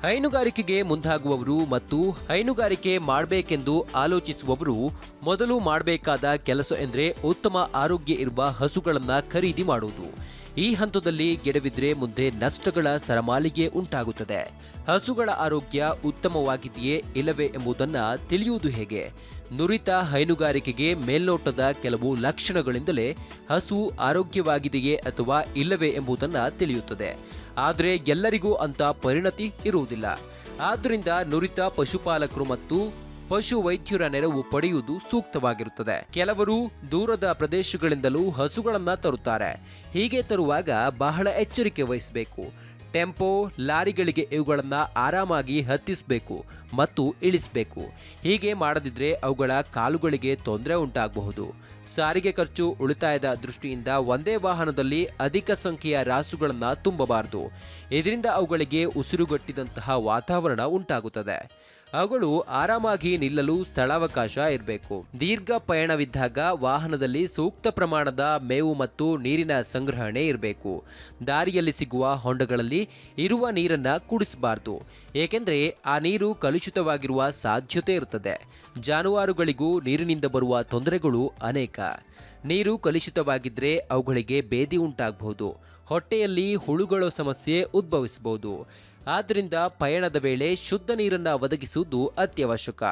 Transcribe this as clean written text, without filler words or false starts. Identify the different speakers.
Speaker 1: ಹೈನುಗಾರಿಕೆಗೆ ಮುಂದಾಗುವವರು ಮತ್ತು ಹೈನುಗಾರಿಕೆ ಮಾಡಬೇಕೆಂದು ಆಲೋಚಿಸುವವರು ಮೊದಲು ಮಾಡಬೇಕಾದ ಕೆಲಸ ಎಂದರೆ ಉತ್ತಮ ಆರೋಗ್ಯ ಇರುವ ಹಸುಗಳನ್ನು ಖರೀದಿ ಮಾಡುವುದು. ಈ ಹಂತದಲ್ಲಿ ಗೆಡವಿದ್ರೆ ಮುಂದೆ ನಷ್ಟಗಳ ಸರಮಾಲಿಗೆ ಉಂಟಾಗುತ್ತದೆ. ಹಸುಗಳ ಆರೋಗ್ಯ ಉತ್ತಮವಾಗಿದೆಯೇ ಇಲ್ಲವೇ ಎಂಬುದನ್ನು ತಿಳಿಯುವುದು ಹೇಗೆ? ನುರಿತ ಹೈನುಗಾರಿಕೆಗೆ ಮೇಲ್ನೋಟದ ಕೆಲವು ಲಕ್ಷಣಗಳಿಂದಲೇ ಹಸು ಆರೋಗ್ಯವಾಗಿದೆಯೇ ಅಥವಾ ಇಲ್ಲವೇ ಎಂಬುದನ್ನು ತಿಳಿಯುತ್ತದೆ. ಆದರೆ ಎಲ್ಲರಿಗೂ ಅಂತ ಪರಿಣತಿ ಇರುವುದಿಲ್ಲ. ಆದ್ದರಿಂದ ನುರಿತ ಪಶುಪಾಲಕರು ಮತ್ತು ಪಶು ವೈದ್ಯರ ನೆರವು ಪಡೆಯುವುದು ಸೂಕ್ತವಾಗಿರುತ್ತದೆ. ಕೆಲವರು ದೂರದ ಪ್ರದೇಶಗಳಿಂದಲೂ ಹಸುಗಳನ್ನ ತರುತ್ತಾರೆ. ಹೀಗೆ ತರುವಾಗ ಬಹಳ ಎಚ್ಚರಿಕೆ ವಹಿಸಬೇಕು. ಟೆಂಪೋ, ಲಾರಿಗಳಿಗೆ ಇವುಗಳನ್ನು ಆರಾಮಾಗಿ ಹತ್ತಿಸಬೇಕು ಮತ್ತು ಇಳಿಸಬೇಕು. ಹೀಗೆ ಮಾಡದಿದ್ರೆ ಅವುಗಳ ಕಾಲುಗಳಿಗೆ ತೊಂದರೆ ಉಂಟಾಗಬಹುದು. ಸಾರಿಗೆ ಖರ್ಚು ಉಳಿತಾಯದ ದೃಷ್ಟಿಯಿಂದ ಒಂದೇ ವಾಹನದಲ್ಲಿ ಅಧಿಕ ಸಂಖ್ಯೆಯ ರಾಸುಗಳನ್ನು ತುಂಬಬಾರದು. ಇದರಿಂದ ಅವುಗಳಿಗೆ ಉಸಿರುಗಟ್ಟಿದಂತಹ ವಾತಾವರಣ ಉಂಟಾಗುತ್ತದೆ. ಅವುಗಳು ಆರಾಮಾಗಿ ನಿಲ್ಲಲು ಸ್ಥಳಾವಕಾಶ ಇರಬೇಕು. ದೀರ್ಘ ಪಯಣವಿದ್ದಾಗ ವಾಹನದಲ್ಲಿ ಸೂಕ್ತ ಪ್ರಮಾಣದ ಮೇವು ಮತ್ತು ನೀರಿನ ಸಂಗ್ರಹಣೆ ಇರಬೇಕು. ದಾರಿಯಲ್ಲಿ ಸಿಗುವ ಹೊಂಡಗಳಲ್ಲಿ ಇರುವ ನೀರನ್ನ ಕುಡಿಸಬಾರದು. ಏಕೆಂದರೆ ಆ ನೀರು ಕಲುಷಿತವಾಗಿರುವ ಸಾಧ್ಯತೆ ಇರುತ್ತದೆ. ಜಾನುವಾರುಗಳಿಗೂ ನೀರಿನಿಂದ ಬರುವ ತೊಂದರೆಗಳು ಅನೇಕ. ನೀರು ಕಲುಷಿತವಾಗಿದ್ದರೆ ಅವುಗಳಿಗೆ ಬೇದಿ ಉಂಟಾಗಬಹುದು. ಹೊಟ್ಟೆಯಲ್ಲಿ ಹುಳುಗಳ ಸಮಸ್ಯೆ ಉದ್ಭವಿಸಬಹುದು. ಆದ್ದರಿಂದ ಪಯಣದ ವೇಳೆ ಶುದ್ಧ ನೀರನ್ನು ಒದಗಿಸುವುದು ಅತ್ಯವಶ್ಯಕ.